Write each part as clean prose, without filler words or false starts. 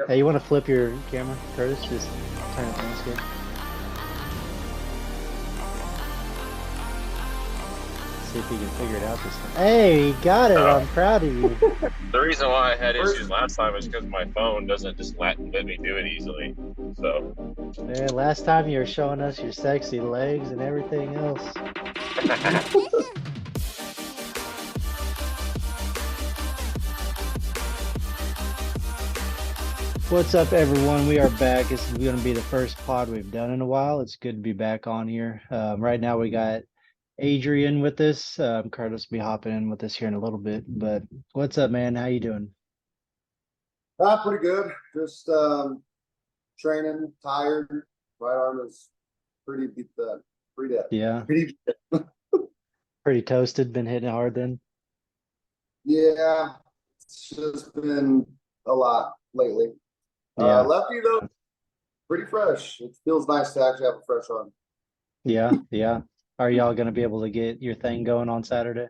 Hey, you want to flip your camera, Curtis? Just turn it landscape. See if you can figure it out this time. Hey, you got it. I'm proud of you. The reason why I had issues last time is because my phone doesn't just let me do it easily. So Man, last time you were showing us your sexy legs and everything else. What's up, everyone? We are back. This is going to be the first pod we've done in a while. It's good to be back on here. Right now, we got Adrian with us. Curtis will be hopping in with us here in a little bit. But what's up, man? How you doing? Pretty good. Just training, tired. Right arm is pretty beat the pretty dead. Yeah, Pretty pretty toasted. Been hitting hard then. yeah. It's just been a lot lately. Yeah, Lefty though, pretty fresh. It feels nice to actually have a fresh arm. yeah. Are y'all going to be able to get your thing going on Saturday?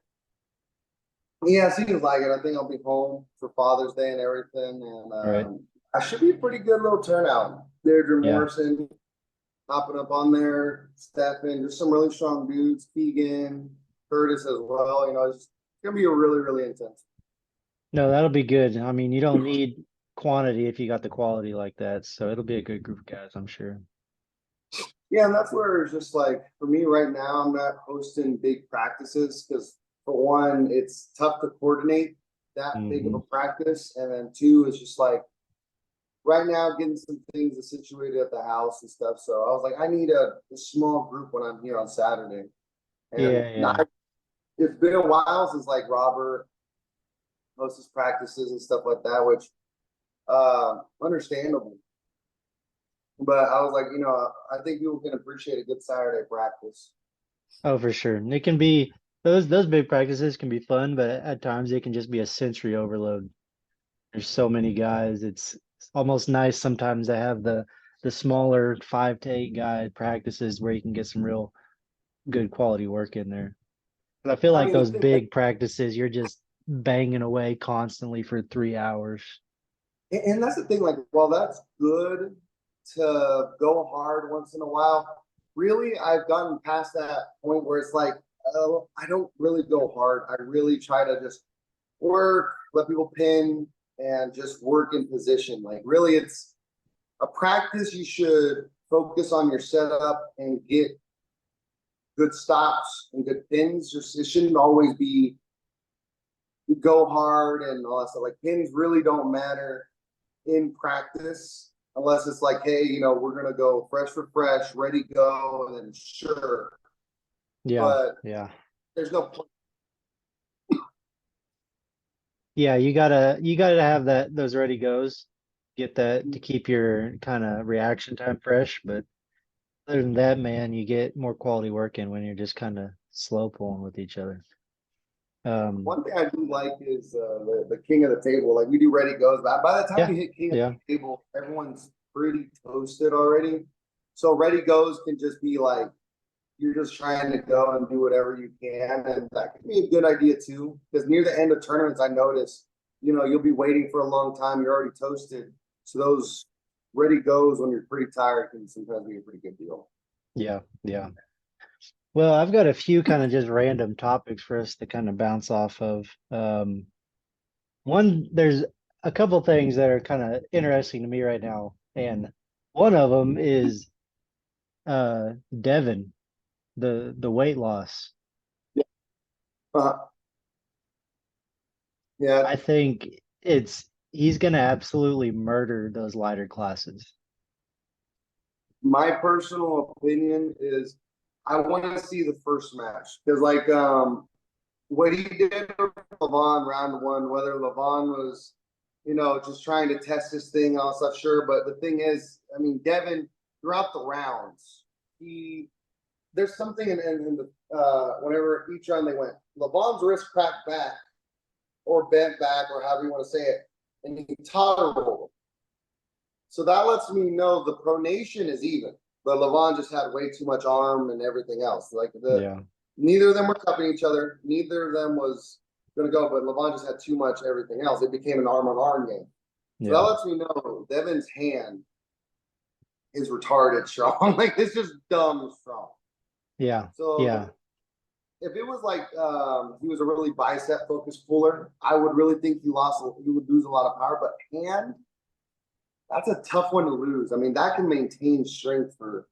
Yeah, it seems like it. I think I'll be home for Father's Day and everything, and Right. I should be a pretty good little turnout. Deirdre Yeah. Morrison hopping up on there, Stefan, just some really strong dudes. Keegan, Curtis as well. It's gonna be a really, really intense. No, that'll be good. I mean, you don't need quantity if you got the quality like that. So it'll be a good group of guys, I'm sure. Yeah, and that's where it's just like for me right now, I'm not hosting big practices because for one, it's tough to coordinate that big of a practice, and then two, it's just like right now getting some things situated at the house and stuff. So I was like, I need a small group when I'm here on Saturday, and Yeah. it's been a while since like Robert hosts his practices and stuff like that, which understandable. But I was like, I think people can appreciate a good Saturday practice. Oh, for sure. And it can be those big practices can be fun, but at times it can just be a sensory overload. There's so many guys. It's almost nice sometimes to have the smaller 5 to 8 guy practices where you can get some real good quality work in there. But I feel I like mean, the those thing, big practices, you're just banging away constantly for 3 hours. and that's the thing, like, while that's good to go hard once in a while, really, I've gotten past that point where it's like, oh, I don't really go hard. I really try to just work, let people pin, and just work in position. Like, really, it's a practice. You should focus on your setup and get good stops and good pins. Just it shouldn't always be go hard and all that stuff. Like pins really don't matter in practice unless it's like, hey, we're gonna go fresh for fresh, ready go, and then sure. Yeah, But yeah. there's no point. Yeah, you gotta have those ready goes. Get that to keep your kind of reaction time fresh. But other than that, man, you get more quality work in when you're just kind of slow pulling with each other. One thing I do like is the king of the table. Like we do ready goes, but by the time Yeah, you hit king of yeah. the table, everyone's pretty toasted already. So ready goes can just be like you're just trying to go and do whatever you can, and that could be a good idea too. Because near the end of tournaments, I notice you'll be waiting for a long time. You're already toasted, so those ready goes when you're pretty tired can sometimes be a pretty good deal. Yeah. Well, I've got a few kind of just random topics for us to kind of bounce off of. There's a couple things that are kind of interesting to me right now, and one of them is Devon, the weight loss. Uh, yeah, I think he's gonna absolutely murder those lighter classes. my personal opinion is I want to see the first match because like what he did with Levon round one, whether Levon was, just trying to test this thing, all stuff, sure. But the thing is, I mean, Devin, throughout the rounds, there's something in the whenever each round they went, Levon's wrist cracked back or bent back or however you want to say it, and he tolerable. So that lets me know the pronation is even, but Levon just had way too much arm and everything else. Like Yeah. neither of them were cupping each other. Neither of them was going to go, but Levon just had too much everything else. It became an arm on arm game. So that Yeah. lets me know Devon's hand is retarded strong. Like it's just dumb strong. Yeah. So Yeah. if it was like he was a really bicep focused puller, I would really think he would lose a lot of power. But hand, that's a tough one to lose. I mean, that can maintain strength for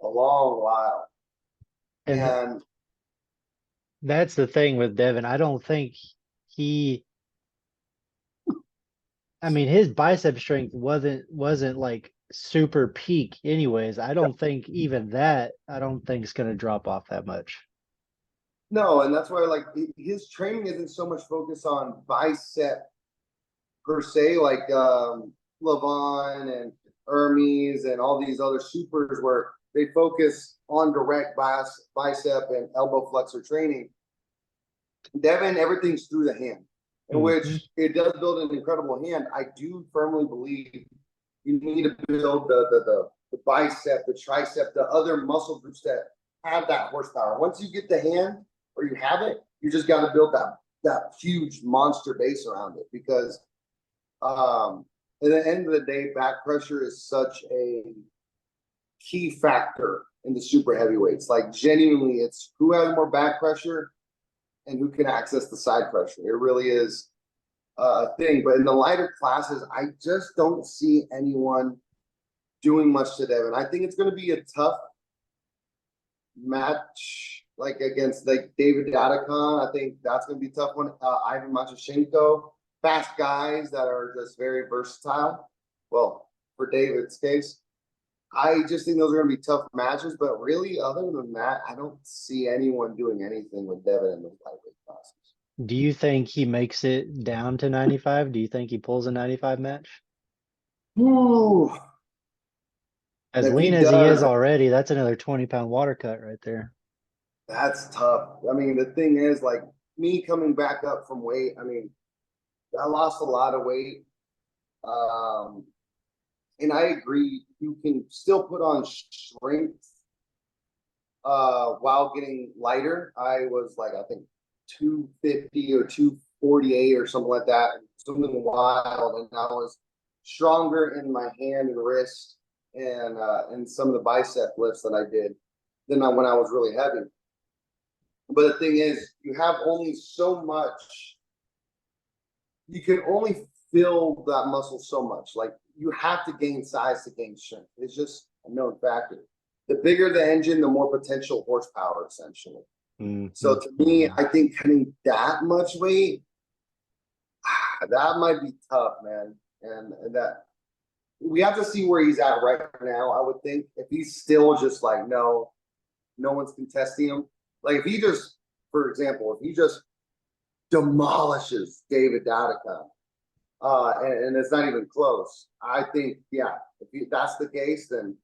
a long while. And And that's the thing with Devin. I don't think he, I mean, his bicep strength wasn't like super peak anyways. I don't think even that, I don't think it's gonna drop off that much. no, and that's why like his training isn't so much focused on bicep per se, like Levon and Hermes and all these other supers where they focus on direct bicep and elbow flexor training. Devin, everything's through the hand, in Mhm. which it does build an incredible hand. I do firmly believe you need to build the bicep, the tricep, the other muscle groups that have that horsepower. Once you get the hand or you have it, you just got to build that huge monster base around it because at the end of the day, back pressure is such a key factor in the super heavyweights. Like genuinely, it's who has more back pressure and who can access the side pressure. It really is a thing. But in the lighter classes, I just don't see anyone doing much to Devin. I think it's going to be a tough match, like against like David Adakon. I think that's going to be a tough one. Ivan Machashenko, fast guys that are just very versatile. Well, for David's case, I just think those are going to be tough matches. But really, other than that, I don't see anyone doing anything with Devin in the lightweight classes. Do you think he makes it down to 95? Do you think he pulls a 95 match? Ooh, As if lean he as he is does, already, that's another 20-pound water cut right there. that's tough. I mean, the thing is, like me coming back up from weight. I mean, I lost a lot of weight, um, and I agree. You can still put on strength while getting lighter. I was like, I think 250 or 248 or something like that, something wild, and I was stronger in my hand and wrist and some of the bicep lifts that I did than when I was really heavy. But the thing is, you have only so much. You can only fill that muscle so much. Like you have to gain size to gain strength. It's just a known factor. The bigger the engine, the more potential horsepower, essentially. So to me, I think cutting that much weight, that might be tough, man. And that we have to see where he's at right now. I would think if he's still just like no one's contesting him. Like if he just, for example, if he just demolishes David Dadakan, and it's not even close. I think, yeah, if that's the case, then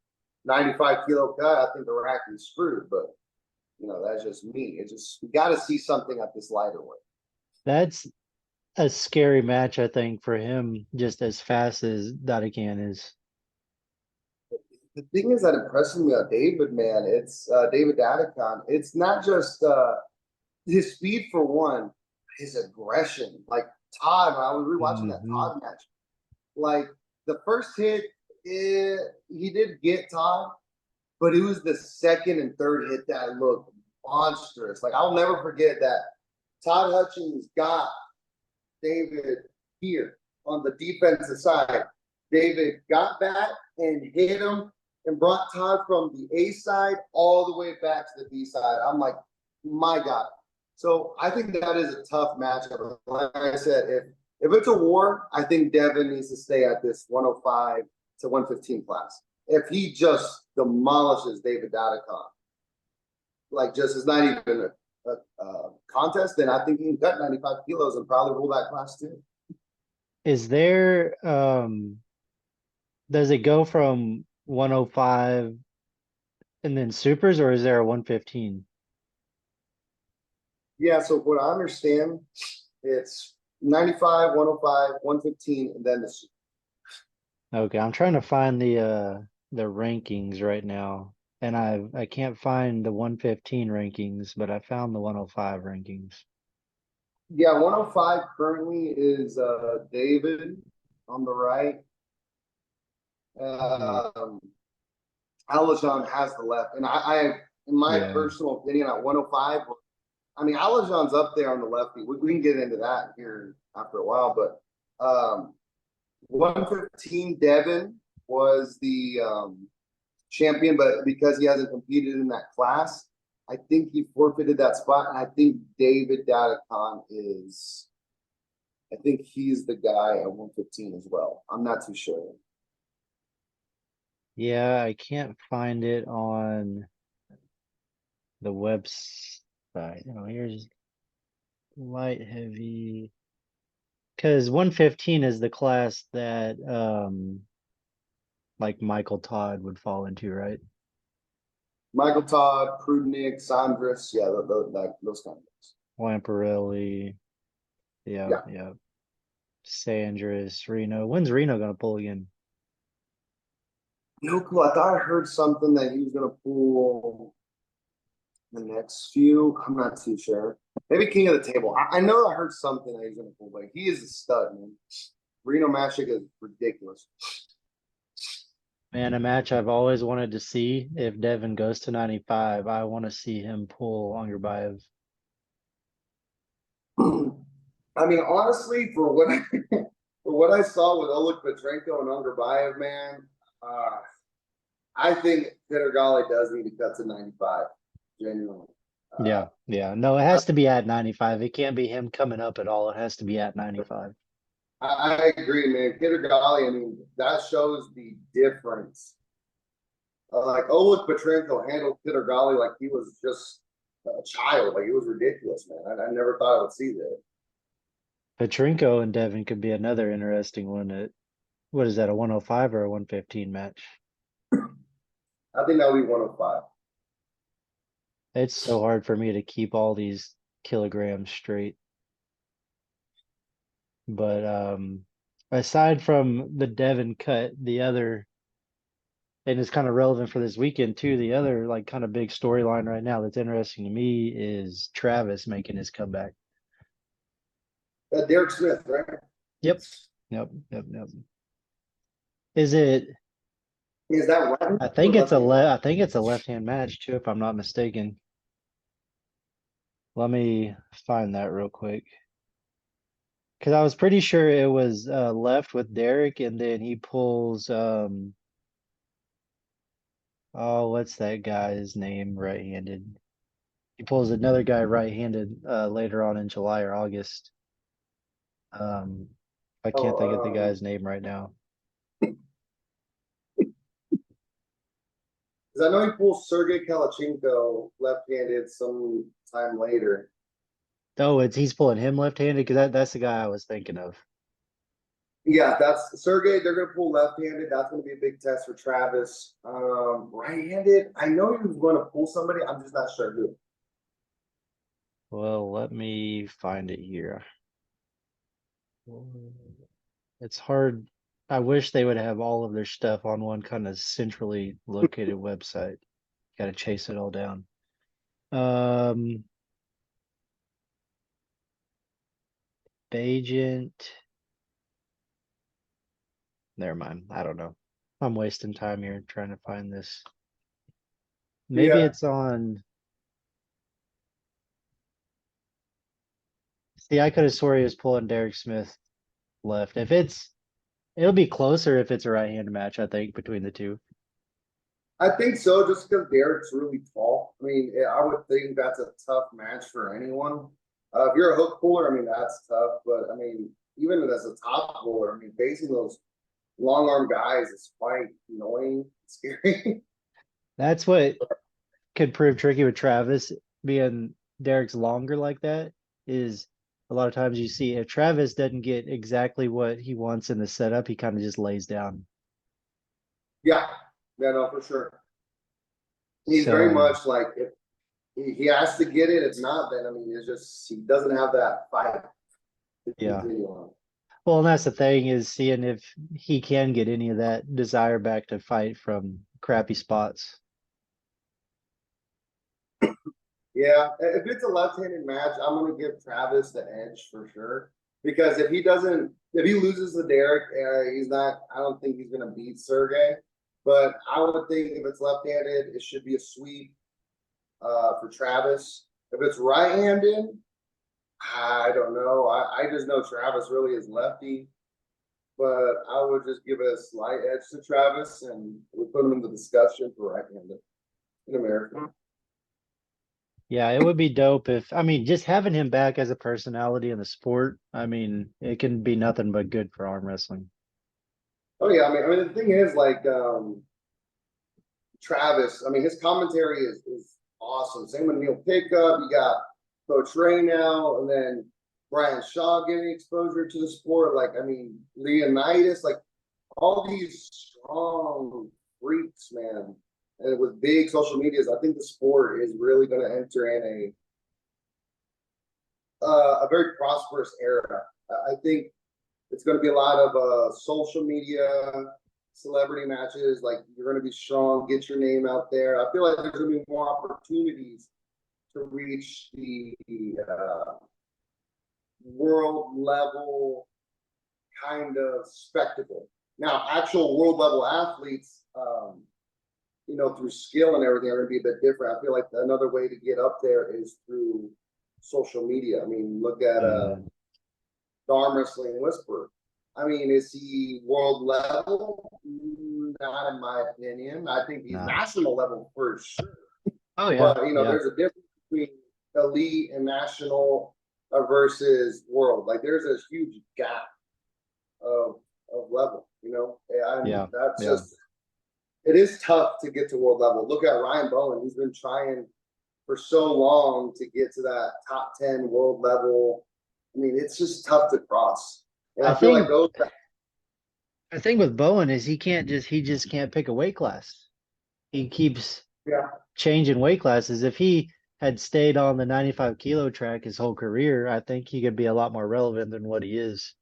95 kilo cut, I think the rack is screwed. But that's just me. It just we got to see something at this lighter weight. That's a scary match, I think, for him, just as fast as Dadakan is. The thing is that impresses me on David, man. It's David Dadakan. It's not just his speed for one, his aggression. Like Todd, when I was rewatching that Todd match, like the first hit, he did get Todd, but it was the second and third hit that looked monstrous. Like I'll never forget that Todd Hutchins got David here on the defensive side. David got that and hit him and brought Todd from the A side all the way back to the B side. I'm like, my God. So I think that is a tough matchup. Like I said, if it's a war, I think Devin needs to stay at this 105 to 115 class. If he just demolishes David Dadakan, like just is not even a contest, then I think he can cut 95 kilos and probably rule that class too. Is there does it go from 105 and then supers, or is there a 115? Yeah, so what I understand, it's 95, 105, 115, and then the super. Okay, I'm trying to find the rankings right now, and I can't find the 115 rankings, but I found the 105 rankings. Yeah, 105 currently is David. on the right. Yeah. Alajon has the left, and in my Yeah. personal opinion, at 105, I mean, Alajon's up there on the lefty. We can get into that here after a while, but 115, Devon was the champion, but because he hasn't competed in that class, I think he forfeited that spot. And I think David Dadakon is, I think he's the guy at 115 as well. I'm not too sure. Yeah, I can't find it on the website. Oh, here's light heavy. Because 115 is the class that like Michael Todd would fall into, right? Michael Todd, Prudnick, Sandras, yeah, those kind of guys. Lamparelli. Yeah, Yeah. yeah. Sandras, Reno. When's Reno gonna pull again? No clue. I thought I heard something that he was gonna pull the next few. I'm not too sure. Maybe King of the Table. I know I heard something that he's gonna pull, but he is a stud, man. Reno Mashik is ridiculous. Man, a match I've always wanted to see. If Devin goes to 95, I want to see him pull Angerbayev. I mean, honestly, for what for what I saw with Oleg Petrenko and Angerbayev, man, I think Pittergali does need to cut to 95. Genuinely. Yeah, yeah. No, it has to be at 95. It can't be him coming up at all. It has to be at 95. I agree, man. Pittergali, I mean, that shows the difference. Like Oleg Petrenko handled Pittergali like he was just a child. Like it was ridiculous, man. I never thought I would see that. Petrenko and Devin could be another interesting one at what is that, a 105 or a 115 match? I think that would be 105. It's so hard for me to keep all these kilograms straight. But aside from the Devin cut, the other, and it's kind of relevant for this weekend too, the other like kind of big storyline right now that's interesting to me is Travis making his comeback. Derek Smith, right? Yep. Is it? Is that right? I think it's I think it's a left-hand match too, if I'm not mistaken. Let me find that real quick. Because I was pretty sure it was left with Derek, and then he pulls oh, what's that guy's name? Right-handed. He pulls another guy right-handed later on in July or August. I can't think of the guy's name right now. Because I know he pulls Sergey Kalachenko left-handed some time later. Oh, he's pulling him left-handed because that's the guy I was thinking of. Yeah, that's Sergey. They're going to pull left-handed. That's going to be a big test for Travis. Right-handed, I know he was going to pull somebody. I'm just not sure who. Well, let me find it here. It's hard. I wish they would have all of their stuff on one kind of centrally located website. Got to chase it all down. Agent. Never mind. I don't know. I'm wasting time here trying to find this. Maybe Yeah. it's on. See, I could have swore he was pulling Derek Smith left. It'll be closer if it's a right-handed match, I think, between the two. I think so, just because Derek's really tall. I mean, I would think that's a tough match for anyone. If you're a hook puller, I mean, that's tough. But, I mean, even as a top puller, I mean, facing those long arm guys is quite annoying, scary. That's what could prove tricky with Travis being Derek's longer like that is a lot of times you see if Travis doesn't get exactly what he wants in the setup, he kind of just lays down. Yeah, no, for sure. He's very much like if he has to get it. If not, then I mean, it's just he doesn't have that fight. Yeah. Well, and that's the thing is seeing if he can get any of that desire back to fight from crappy spots. Yeah, if it's a left-handed match, I'm gonna give Travis the edge for sure. Because if he loses to Derek, he's not. I don't think he's going to beat Sergey. But I would think if it's left-handed, it should be a sweep for Travis. If it's right-handed, I don't know. I just know Travis really is lefty. But I would just give a slight edge to Travis, and we put him in the discussion for right-handed in America. Yeah, it would be dope if, I mean, just having him back as a personality in the sport, I mean, it can be nothing but good for arm wrestling. Oh yeah, I mean the thing is like Travis, I mean his commentary is awesome. Same with Neil Pickup, you got Coach Ray now, and then Brian Shaw getting exposure to the sport. Like, I mean, Leonidas, like all these strong freaks, man. And with big social medias, I think the sport is really going to enter in a very prosperous era. I think it's going to be a lot of social media, celebrity matches. Like, you're going to be strong, get your name out there. I feel like there's going to be more opportunities to reach the world level kind of spectacle. Now, actual world level athletes, you know, through skill and everything, are going to be a bit different. I feel like another way to get up there is through social media. I mean, look at the Armwrestling Whisperer. I mean, is he world level? Not in my opinion. I think he's national level for sure. Oh yeah. But you know, there's a difference between elite and national versus world. Like, there's a huge gap of level. You know, and that's just. It is tough to get to world level. Look at Ryan Bowen. He's been trying for so long to get to that top 10 world level. I mean, it's just tough to cross. And I feel like those. The thing with Bowen is he just can't pick a weight class. He keeps changing weight classes. If he had stayed on the 95 kilo track his whole career, I think he could be a lot more relevant than what he is.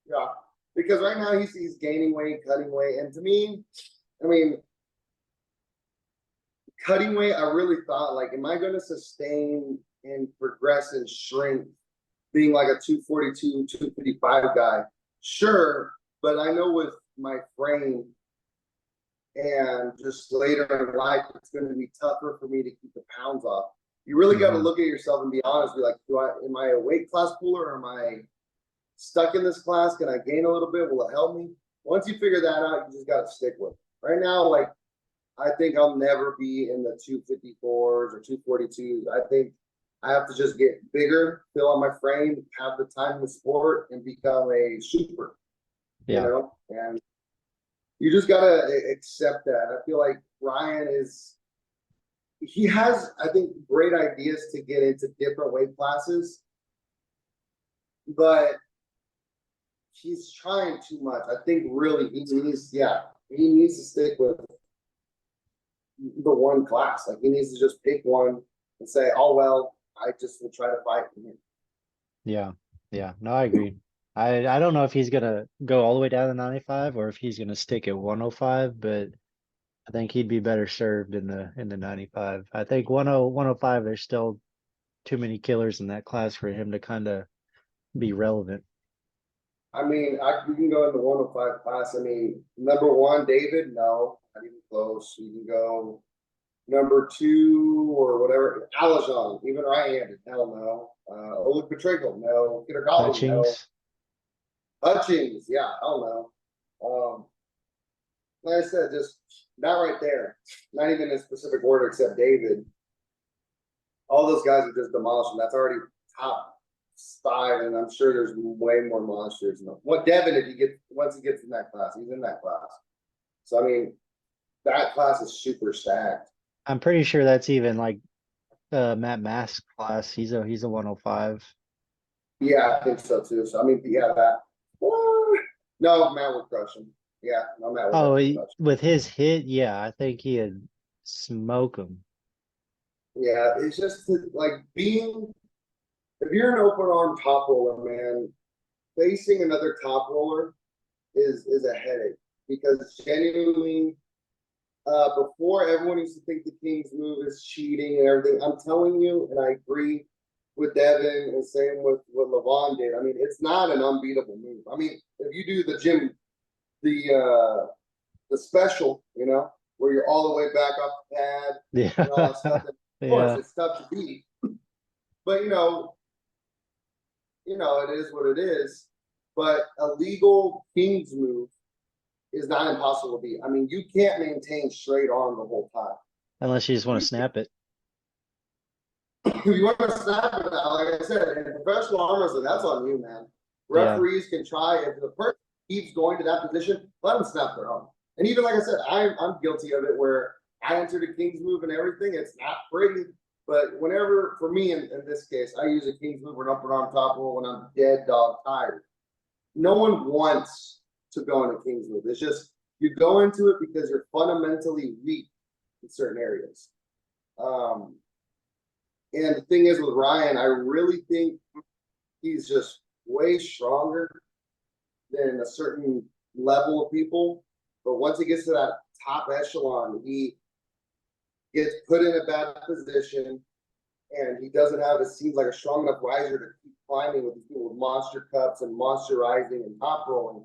Yeah. Because right now he's gaining weight, cutting weight. And to me, I mean, cutting weight, I really thought, like, am I going to sustain and progress and shrink being like a 242, 255 guy? Sure. But I know with my frame and just later in life, it's going to be tougher for me to keep the pounds off. You really got to look at yourself and be honest. Be like, am I a weight class puller, or am I stuck in this class? Can I gain a little bit? Will it help me? Once you figure that out, you just got to stick with it. Right now, like, I think I'll never be in the 254s or 242s. I think I have to just get bigger, fill out my frame, have the time in the sport, and become a super. You know? And you just got to accept that. I feel like Ryan he has, I think, great ideas to get into different weight classes, but he's trying too much. I think really he needs to stick with the one class. Like, he needs to just pick one and say, oh, well, I just will try to fight for him. Yeah. No, I agree. I don't know if he's gonna go all the way down to 95 or if he's gonna stick at 105, but I think he'd be better served in the 95. I think 105, there's still too many killers in that class for him to kind of be relevant. I mean, you can go in the 105 class. I mean, number one, David, no, not even close. You can go number two or whatever. Alajon, even right-handed, hell no. Oleg Petrenko, no. Kittergali, no. Hutchings, yeah, hell no. Like I said, just not right there. Not even in specific order except David. All those guys are just demolishing. That's already top 5, and I'm sure there's way more monsters. What Devon, once he gets in that class, he's in that class. So I mean, that class is super stacked. I'm pretty sure that's even like Matt Mask's class. He's a 105. Yeah, I think so too. So I mean, that. No, Matt would crush him. Yeah, no, Matt would crush him. With his hit, yeah, I think he'd smoke him. Yeah, it's just like if you're an open arm top roller, man, facing another top roller is a headache, because genuinely, before everyone used to think the King's move is cheating and everything. I'm telling you, and I agree, with Devon and same with what Levon did. I mean, it's not an unbeatable move. I mean, if you do the gym, the special, you know, where you're all the way back off the pad and all that stuff, Yeah. then of course Yeah. it's tough to beat. But it is what it is. But a legal King's move is not impossible to beat. I mean, you can't maintain straight arm the whole time. Unless you just want to snap it. If you want to snap it out, like I said, in professional arm wrestling, that's on you, man. Referees can try. If the person keeps going to that position, let them snap their arm. And even like I said, I'm guilty of it where I entered a King's move and everything. It's not pretty. But whenever, for me in this case, I use a King's move or an upper arm top roll when I'm dead dog tired. No one wants to go in a King's move. It's just you go into it because you're fundamentally weak in certain areas. And the thing is with Ryan, I really think he's just way stronger than a certain level of people. But once he gets to that top echelon, he gets put in a bad position and he doesn't have, it seems like, a strong enough riser to keep climbing with these people with monster cups and monster rising and top rolling.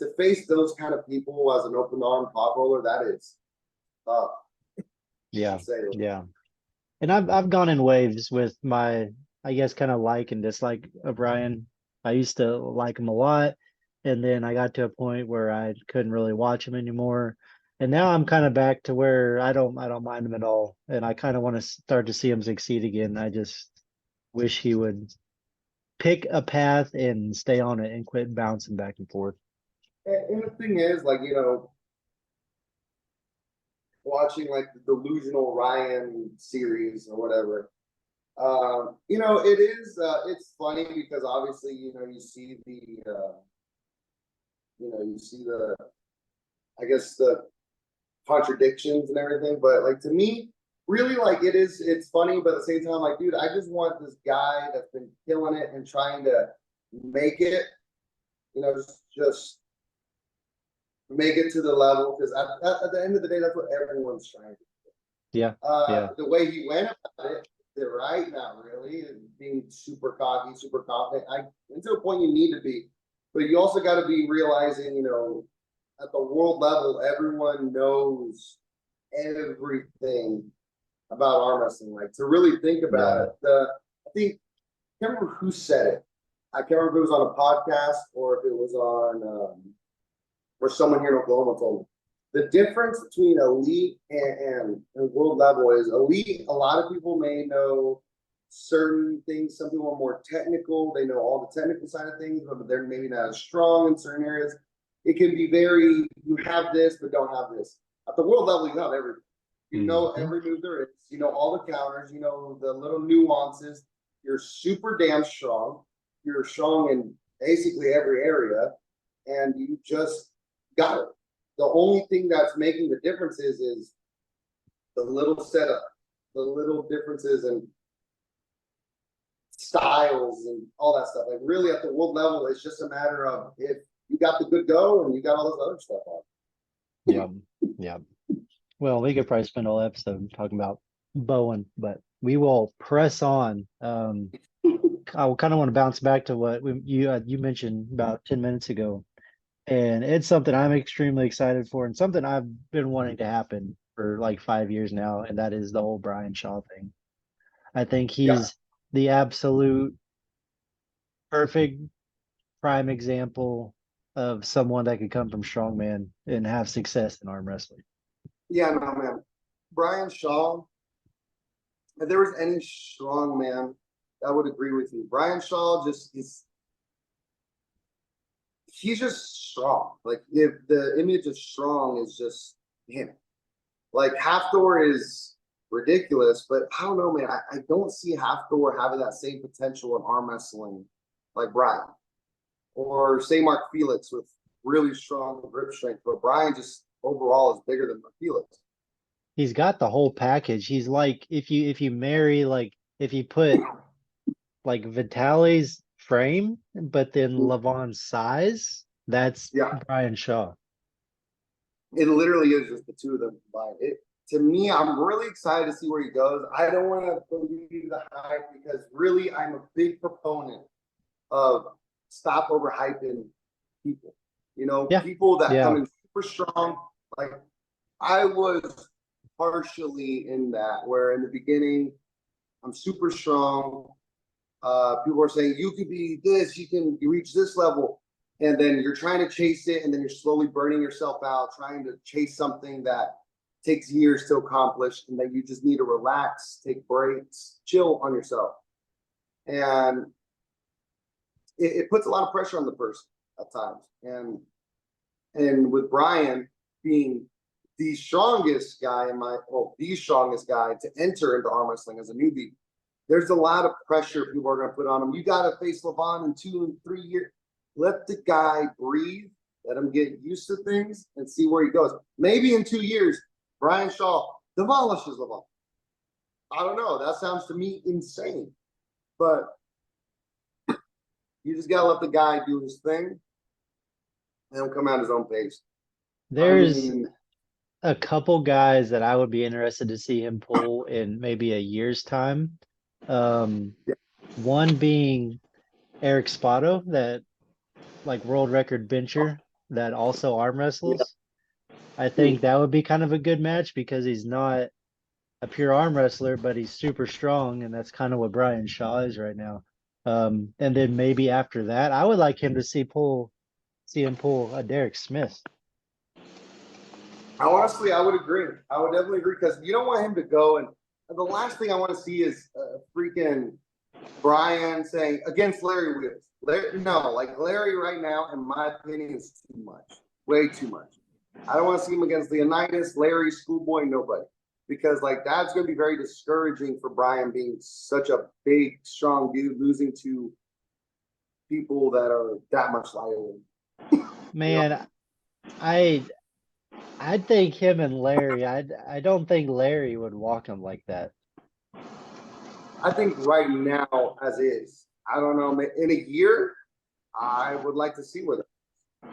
To face those kind of people as an open arm top roller, that is tough. Yeah. Yeah. And I've gone in waves with my, I guess, kind of like and dislike of Ryan. I used to like him a lot, and then I got to a point where I couldn't really watch him anymore. And now I'm kind of back to where I don't mind him at all, and I kind of want to start to see him succeed again. I just wish he would pick a path and stay on it and quit bouncing back and forth. And the thing is, like, watching like the Delusional Ryan series or whatever. It is it's funny because obviously, you see the I guess the contradictions and everything, but like to me, really like it's funny, but at the same time, like, dude, I just want this guy that's been killing it and trying to make it, just make it to the level because at the end of the day, that's what everyone's trying to do. Yeah. The way he went about it, they're right now, really, and being super cocky, super confident. To a point you need to be, but you also got to be realizing, at the world level, everyone knows everything about arm wrestling. Like to really think about it, I can't remember who said it. I can't remember if it was on a podcast or if it was on or someone here in Oklahoma told me. The difference between elite and world level is elite. A lot of people may know certain things. Some people are more technical. They know all the technical side of things, but they're maybe not as strong in certain areas. It can be very, you have this, but don't have this. At the world level, you have everything. You know every move there is. You know all the counters. You know the little nuances. You're super damn strong. You're strong in basically every area, and you just got it. The only thing that's making the difference is the little setup, the little differences in styles and all that stuff. Like really at the world level, it's just a matter of if you got the good go and you got all this other stuff on. Yeah. Well, we could probably spend all episode talking about Bowen, but we will press on. I kind of want to bounce back to what you mentioned about 10 minutes ago. And it's something I'm extremely excited for and something I've been wanting to happen for like 5 years now. And that is the whole Brian Shaw thing. I think he's the absolute perfect prime example of someone that could come from strongman and have success in arm wrestling. Yeah, no, man. Brian Shaw, if there was any strongman, I would agree with you. Brian Shaw he's just strong. Like if the image of strong is just him. Like Halfdoor is ridiculous, but I don't know, man. I don't see Halfdoor having that same potential in arm wrestling like Brian. Or say Mark Felix with really strong grip strength, but Brian just overall is bigger than Mark Felix. He's got the whole package. He's like if you marry like if you put like Vitali's frame, but then Levon's size, that's Brian Shaw. It literally is just the two of them combined. to me, I'm really excited to see where he goes. I don't want to believe the hype because really I'm a big proponent of stop overhyping people. You know, Yeah. people that Yeah. come in super strong. Like I was partially in that where in the beginning I'm super strong. People are saying you could be this, you reach this level, and then you're trying to chase it, and then you're slowly burning yourself out, trying to chase something that takes years to accomplish, and then you just need to relax, take breaks, chill on yourself, and it puts a lot of pressure on the person at times. And with Brian being the strongest guy the strongest guy to enter into arm wrestling as a newbie, there's a lot of pressure people are going to put on him. You got to face Levon in 2 and 3 years. Let the guy breathe. Let him get used to things and see where he goes. Maybe in 2 years, Brian Shaw demolishes Levon. I don't know. That sounds to me insane. But you just got to let the guy do his thing and he'll come out his own pace. There's a couple guys that I would be interested to see him pull in maybe a year's time. One being Eric Spoto, that like world record bencher that also arm wrestles. I think that would be kind of a good match because he's not a pure arm wrestler, but he's super strong, and that's kind of what Brian Shaw is right now. And then maybe after that, I would like him to see him pull a Derek Smith. Honestly, I would agree. I would definitely agree because you don't want him to go. And the last thing I want to see is freaking Brian saying against Larry Wheels. Larry right now, in my opinion, is too much. Way too much. I don't want to see him against Leonidas, Larry, Schoolboy, nobody. Because that's going to be very discouraging for Brian being such a big, strong dude losing to people that are that much lighter. Man, I think him and Larry, I don't think Larry would walk him like that. I think right now, as is, I don't know. In a year, I would like to see where that.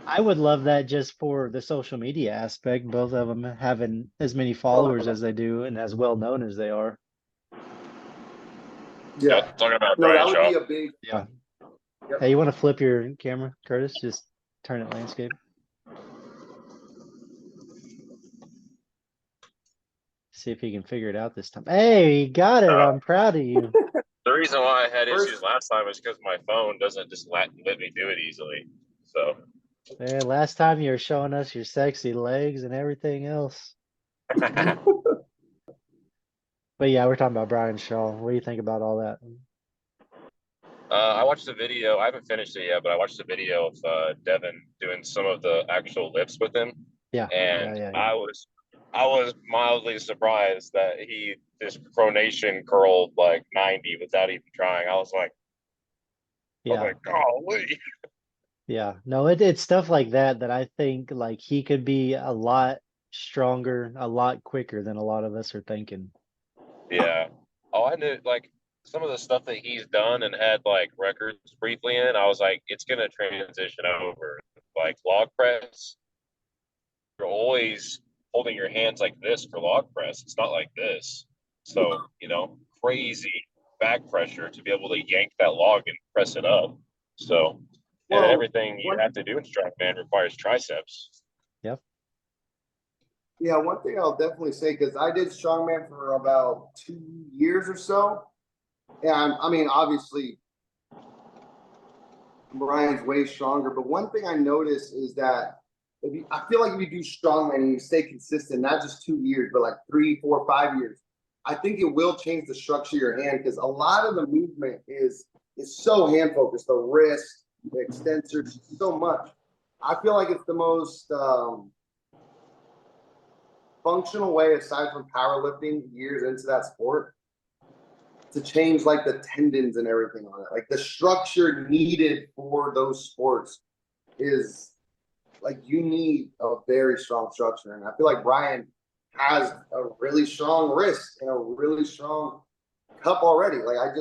I would love that just for the social media aspect, both of them having as many followers as they do and as well known as they are. Yeah, talking about Brian Shaw. That would be a big. Yeah. Yep. Hey, you want to flip your camera, Curtis? Just turn it landscape. See if he can figure it out this time. Hey, he got it. I'm proud of you. The reason why I had issues last time is because my phone doesn't just let me do it easily. So. Man, last time you were showing us your sexy legs and everything else. But yeah, we're talking about Brian Shaw. What do you think about all that? I watched the video. I haven't finished it yet, but I watched the video of Devon doing some of the actual lifts with him. Yeah. And yeah. I was mildly surprised that he just pronation curled like 90 without even trying. I was like, golly. Yeah, no, it's stuff like that I think like he could be a lot stronger, a lot quicker than a lot of us are thinking. Yeah. Oh, I knew like some of the stuff that he's done and had like records briefly in. I was like, it's gonna transition over. Like log press, you're always holding your hands like this for log press. It's not like this. So, crazy back pressure to be able to yank that log and press it up. So, and everything you have to do in strongman requires triceps. Yep. Yeah, one thing I'll definitely say, because I did strongman for about 2 years or so. And I mean, obviously, Brian's way stronger. But one thing I noticed is that I feel like if you do strongman and you stay consistent, not just 2 years, but like 3, 4, 5 years, I think it will change the structure of your hand because a lot of the movement is so hand focused. The wrist, the extensors, so much. I feel like it's the most functional way, aside from powerlifting, years into that sport, to change like the tendons and everything on it. Like the structure needed for those sports is like you need a very strong structure. And I feel like Brian has a really strong wrist and a really strong cup already. Like I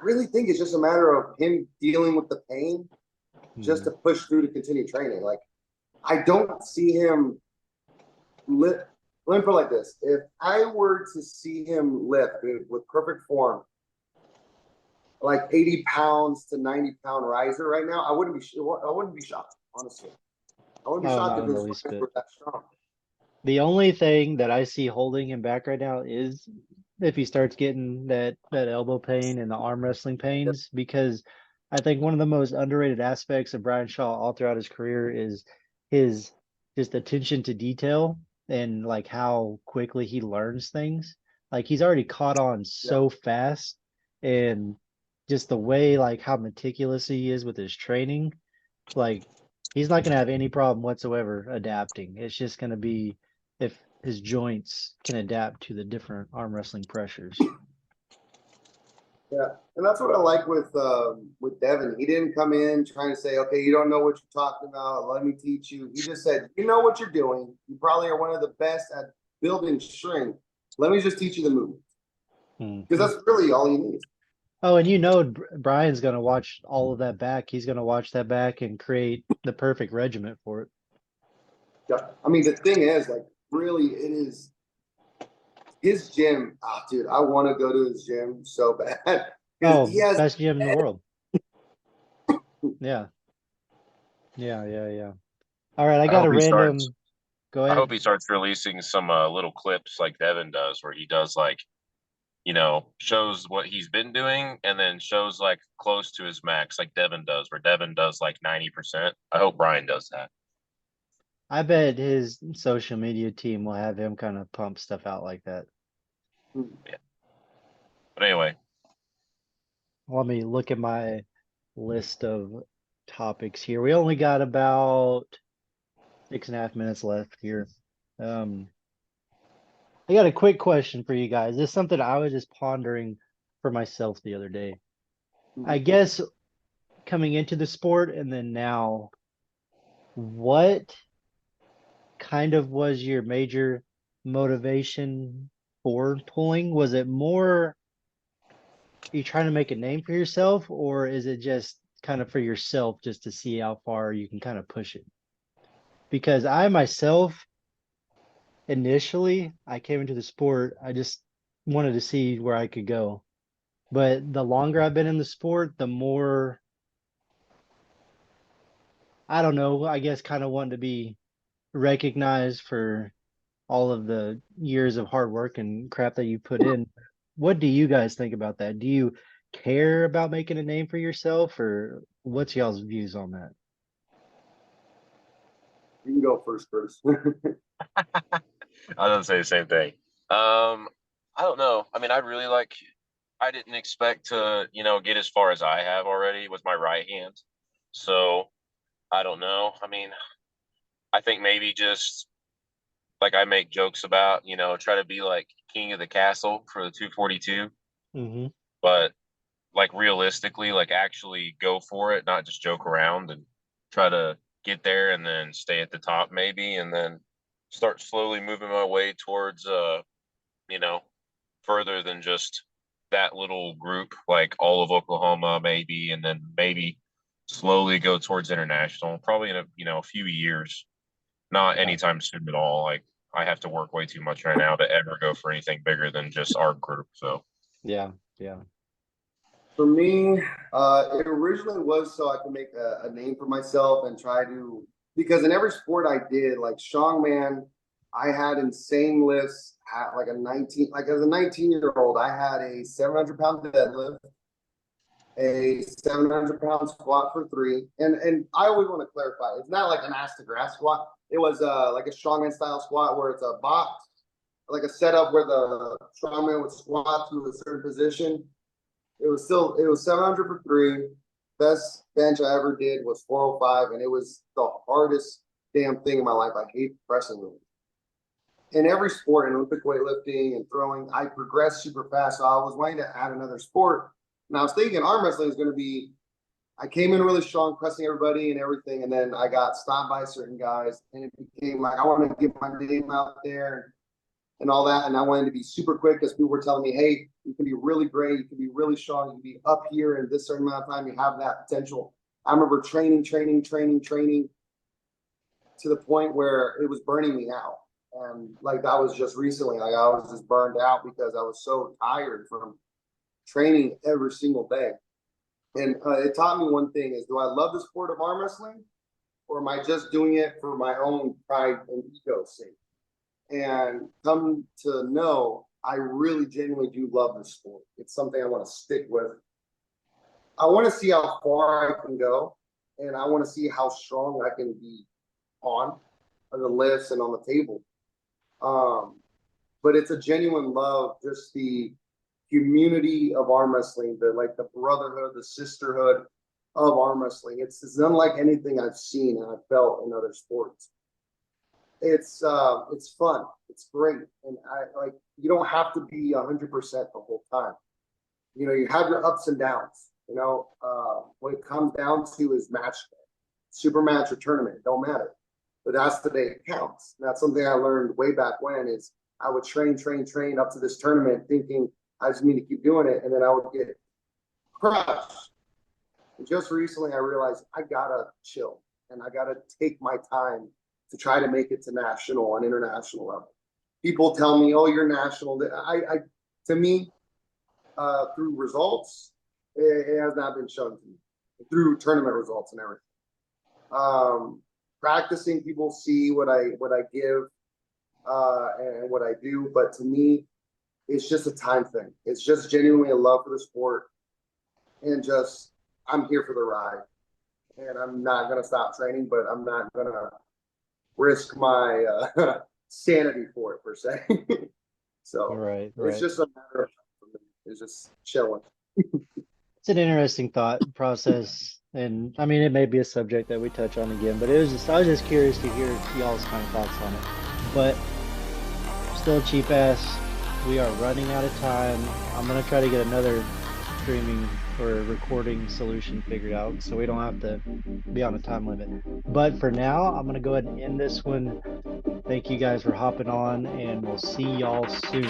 really think it's just a matter of him dealing with the pain just to push through to continue training. Like I don't see him let me put it like this. If I were to see him lift with perfect form, like 80 pounds to 90-pound riser right now, I wouldn't be shocked, honestly. I wouldn't be Oh, shocked not if in the his least legs bit. were that strong. The only thing that I see holding him back right now is if he starts getting that elbow pain and the arm wrestling pains, because I think one of the most underrated aspects of Brian Shaw all throughout his career is his just attention to detail and like how quickly he learns things. Like he's already caught on Yeah. so fast, and just the way like how meticulous he is with his training, like he's not gonna have any problem whatsoever adapting. It's just gonna be if his joints can adapt to the different arm wrestling pressures. Yeah, and that's what I like with Devon. He didn't come in trying to say, "Okay, you don't know what you're talking about. Let me teach you." He just said, "You know what you're doing. You probably are one of the best at building strength. Let me just teach you the movement because Mhm. that's really all you need." Oh, and you know Brian's gonna watch all of that back. He's gonna watch that back and create the perfect regiment for it. Yeah, I mean the thing is, like, really, it is his gym. Ah, dude, I want to go to his gym so bad because he Oh, has. best gym in the world. Yeah. Yeah, yeah, yeah. All right, I I got hope a he starts. random. Go I hope ahead. he starts releasing some little clips like Devin does, where he does like shows what he's been doing and then shows like close to his max, like Devin does, where Devin does like 90%. I hope Brian does that. I bet his social media team will have him kind of pump stuff out like that. Yeah. But anyway, Let me look at my list of topics here. We only got about 6.5 minutes left here. Um, I got a quick question for you guys. This is something I was just pondering for myself the other day. I guess coming into the sport and then now, what kind of was your major motivation for pulling? Was it more you trying to make a name for yourself, or is it just kind of for yourself just to see how far you can kind of push it? Because I myself, initially, I came into the sport, I just wanted to see where I could go. But the longer I've been in the sport, the more, I don't know, I guess kind of wanting to be recognized for all of the years of hard work and crap that you put in. What do you guys think about that? Do you care about making a name for yourself, or what's y'all's views on that? You can go first, Curtis. I don't say the same thing. Um, I don't know. I mean, I didn't expect to, get as far as I have already with my right hand. So I don't know. I mean, I think maybe just like I make jokes about, try to be like king of the castle for the 242, Mm-hmm. but like realistically, like actually go for it, not just joke around and try to get there and then stay at the top maybe and then start slowly moving my way towards you know, further than just that little group, like all of Oklahoma maybe, and then maybe slowly go towards international, probably in a few years, not Yeah. anytime soon at all. Like I have to work way too much right now to ever go for anything bigger than just our group. So Yeah. Yeah. For me, it originally was so I could make a name for myself and try to, because in every sport I did, like strongman, I had insane lifts at like like as a 19-year-old, I had a 700-pound deadlift, a 700-pound squat for three. And I always want to clarify, it's not like an ass to grass squat. It was like a strongman style squat where it's a box, like a setup where the strongman would squat to a certain position. It was 700 for three. Best bench I ever did was 405, and it was the hardest damn thing in my life. I hate pressing them. In every sport, in Olympic weightlifting and throwing, I progressed super fast. So I was wanting to add another sport. And I was thinking arm wrestling is going to be, I came in really strong, pressing everybody and everything. And then I got stopped by certain guys. And it became like, I want to get my name out there and all that. And I wanted to be super quick because people were telling me, hey, you can be really great. You can be really strong. You can be up here in this certain amount of time. You have that potential. I remember training to the point where it was burning me out. And like that was just recently, like I was just burned out because I was so tired from training every single day. And it taught me one thing is, do I love the sport of arm wrestling, or am I just doing it for my own pride and ego's sake? And come to know, I really genuinely do love this sport. It's something I want to stick with. I want to see how far I can go, and I want to see how strong I can be on the lifts and on the table. But it's a genuine love, just the community of arm wrestling, the brotherhood, the sisterhood of arm wrestling. It's unlike anything I've seen and I've felt in other sports. It's fun. It's great. And you don't have to be 100% the whole time. You know, you have your ups and downs. You know, what it comes down to is match day, super match or tournament. It don't matter. But that's the day it counts. And that's something I learned way back when is I would train up to this tournament thinking I just need to keep doing it. And then I would get crushed. And just recently I realized I gotta chill and I gotta take my time to try to make it to national and international level. People tell me, oh, you're national. To me, through results, it has not been shown to me. Through tournament results and everything. Practicing, people see what I give and what I do, but to me, it's just a time thing. It's just genuinely a love for the sport, and just I'm here for the ride, and I'm not gonna stop training, but I'm not gonna risk my sanity for it per se. So Right. it's just a matter of it's just chilling. It's an interesting thought process, and I mean, it may be a subject that we touch on again, but I was just curious to hear y'all's kind of thoughts on it. But still, cheap ass, we are running out of time. I'm gonna try to get another streaming or recording solution figured out so we don't have to be on a time limit. But for now, I'm gonna go ahead and end this one. Thank you guys for hopping on, and we'll see y'all soon.